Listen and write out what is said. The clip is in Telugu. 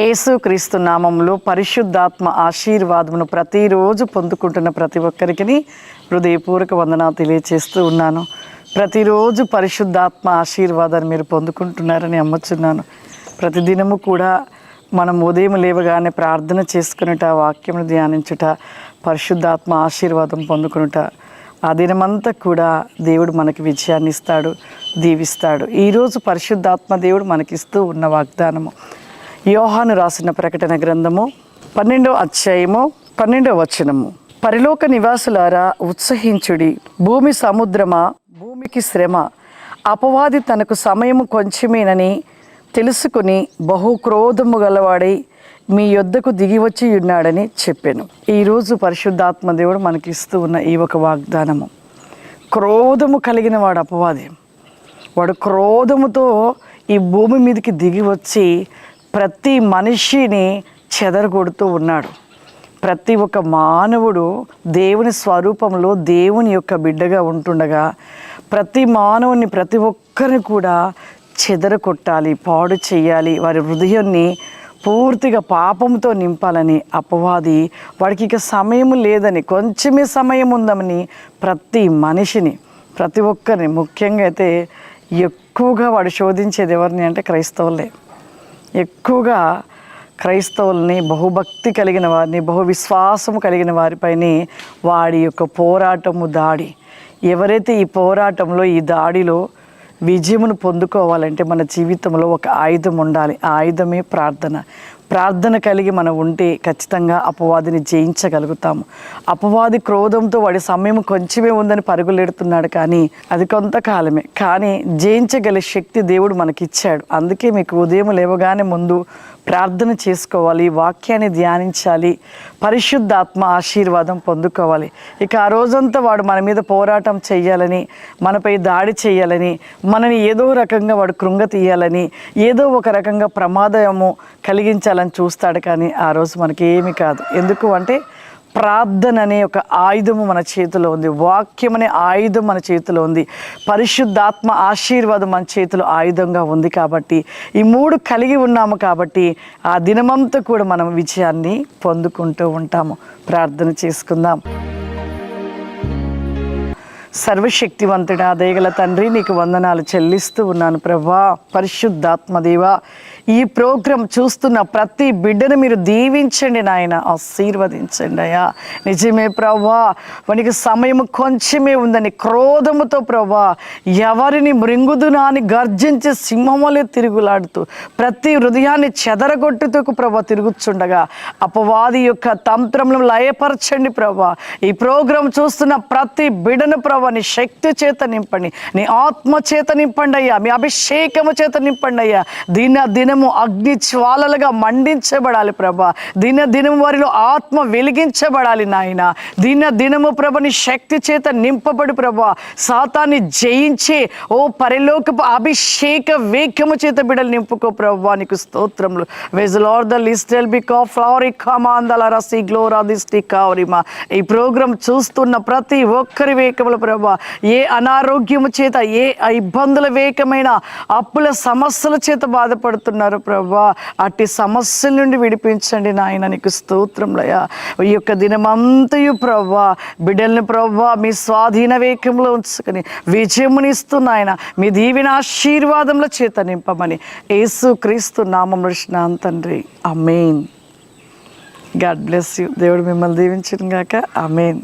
యేసుక్రీస్తు నామములో పరిశుద్ధాత్మ ఆశీర్వాదమును ప్రతిరోజు పొందుకుంటున్న ప్రతి ఒక్కరికి హృదయపూర్వక వందనాలు తెలియచేస్తూ ఉన్నాను. ప్రతిరోజు పరిశుద్ధాత్మ ఆశీర్వాదాన్ని మీరు పొందుకుంటున్నారని నమ్ముచున్నాను. ప్రతిదినము కూడా మనం ఉదయం లేవగానే ప్రార్థన చేసుకునుట, వాక్యమును ధ్యానించుట, పరిశుద్ధాత్మ ఆశీర్వాదం పొందుకునుట, ఆ దినమంతా కూడా దేవుడు మనకి విజయాన్ని ఇస్తాడు, దీవిస్తాడు. ఈరోజు పరిశుద్ధాత్మ దేవుడు మనకిస్తూ ఉన్న వాగ్దానము యోహాను రాసిన ప్రకటన గ్రంథము 12వ అధ్యాయము 12వ వచనము. పరలోక నివాసులారా ఉత్సహించుడి, భూమి సముద్రమా భూమికి శ్రమ, అపవాది తనకు సమయము కొంచెమేనని తెలుసుకుని బహు క్రోధము గలవాడై మీ యొద్దకు దిగి వచ్చి ఉన్నాడని చెప్పాను. ఈరోజు పరిశుద్ధాత్మ దేవుడు మనకి ఇస్తూ ఉన్న ఈ ఒక వాగ్దానము, క్రోధము కలిగిన వాడు అపవాది. వాడు క్రోధముతో ఈ భూమి మీదకి దిగి వచ్చి ప్రతి మనిషిని చెదరగొడుతూ ఉన్నాడు. ప్రతి ఒక్క మానవుడు దేవుని స్వరూపంలో దేవుని యొక్క బిడ్డగా ఉంటుండగా ప్రతి మానవుని, ప్రతి ఒక్కరిని కూడా చెదరగొట్టాలి, పాడు చేయాలి, వారి హృదయాన్ని పూర్తిగా పాపంతో నింపాలని అపవాది వాడికి ఇక సమయం లేదని, కొంచెమే సమయం ఉందని ప్రతి మనిషిని, ప్రతి ఒక్కరిని, ముఖ్యంగా అయితే ఎక్కువగా వాడు శోధించేది ఎవరిని అంటే క్రైస్తవులే. ఎక్కువగా క్రైస్తవుల్ని, బహుభక్తి కలిగిన వారిని, బహు విశ్వాసము కలిగిన వారిపైన వాడి యొక్క పోరాటము, దాడి. ఎవరైతే ఈ పోరాటంలో, ఈ దాడిలో విజయమును పొందుకోవాలంటే మన జీవితంలో ఒక ఆయుధం ఉండాలి. ఆ ఆయుధమే ప్రార్థన. ప్రార్థన కలిగి మనం ఉంటే ఖచ్చితంగా అపవాదిని జయించగలుగుతాము. అపవాది క్రోధంతో వాడి సమయం కొంచెమే ఉందని పరుగులెడుతున్నాడు, కానీ అది కొంతకాలమే. కానీ జయించగల శక్తి దేవుడు మనకిచ్చాడు. అందుకే మీకు ఉదయం లేవగానే ముందు ప్రార్థన చేసుకోవాలి, వాక్యాన్ని ధ్యానించాలి, పరిశుద్ధాత్మ ఆశీర్వాదం పొందుకోవాలి. ఇక ఆ రోజంతా వాడు మన మీద పోరాటం చేయాలని, మనపై దాడి చేయాలని, మనని ఏదో రకంగా వాడు కృంగతీయాలని, ఏదో ఒక రకంగా ప్రమాదము కలిగించాలని చూస్తాడు. కానీ ఆ రోజు మనకి ఏమీ కాదు. ఎందుకు అంటే ప్రార్థన అనే ఒక ఆయుధము మన చేతిలో ఉంది, వాక్యం అనే ఆయుధం మన చేతిలో ఉంది, పరిశుద్ధాత్మ ఆశీర్వాదం మన చేతిలో ఆయుధంగా ఉంది. కాబట్టి ఈ మూడు కలిగి ఉన్నాము. కాబట్టి ఆ దినమంతా కూడా మనం విజయాన్ని పొందుకుంటూ ఉంటాము. ప్రార్థన చేసుకుందాం. సర్వశక్తివంతుడా, దయగల తండ్రి, నీకు వందనాలు చెల్లిస్తూ ఉన్నాను ప్రభా. పరిశుద్ధాత్మ దేవా, ఈ ప్రోగ్రాం చూస్తున్న ప్రతి బిడ్డను మీరు దీవించండి నాయన, ఆశీర్వదించండి అయ్యా. నిజమే ప్రభా, వానికి సమయం కొంచెమే ఉందని క్రోధముతో ప్రభా ఎవరిని మృంగుదునా అని గర్జించి సింహములే తిరుగులాడుతూ ప్రతి హృదయాన్ని చెదరగొట్టుతూ ప్రభా తిరుగుచుండగా అపవాది యొక్క తంత్రములను లయపరచండి ప్రభా. ఈ ప్రోగ్రాం చూస్తున్న ప్రతి బిడ్డను ప్రభా నీ శక్తి చేత నింపండి, నీ ఆత్మ చేత నింపండి అయ్యా, మీ అభిషేకము చేత నింపండి అయ్యా. దినము అగ్ని జ్వాలలుగా మండించబడాలి ప్రభా. దినము వారిలో ఆత్మ వెలిగించబడాలి నాయన. దినము ప్రభ నీ శక్తి చేత నింపబడి ప్రభా సాతాన్ని జయించి ఓ పరలోకపు అభిషేక వేగము చేత బిడ్డలు నింపుకో ప్రభా. నీకు స్తోత్రములు. వెజలార్ ద లిస్టెల్ బికా ఫ్లారీ కమాందల రసి గ్లోరా దిస్టి కావరిమా. ఈ ప్రోగ్రాం చూస్తున్న ప్రతి ఒక్కరి వేకములు ప్రభా, ఏ అనారోగ్యము చేత, ఏ ఇబ్బందుల వేకమైన అప్పుల సమస్యల చేత బాధపడుతున్నారు ప్రభా, అట్టి సమస్యల నుండి విడిపించండి నాయన. నీకు స్తోత్రములయ్యా. ఈ యొక్క దినమంతయు ప్రభా బిడ్డల్ని ప్రభా మీ స్వాధీన వేకంలో ఉంచుకొని విజయమునిస్తున్నాయన మీ దీవెన ఆశీర్వాదముల చేత నింపమని యేసుక్రీస్తు నామములో తండ్రి, ఆమేన్. God bless you. దేవుడు మిమ్మల్ని దీవించును గాక. ఆమేన్.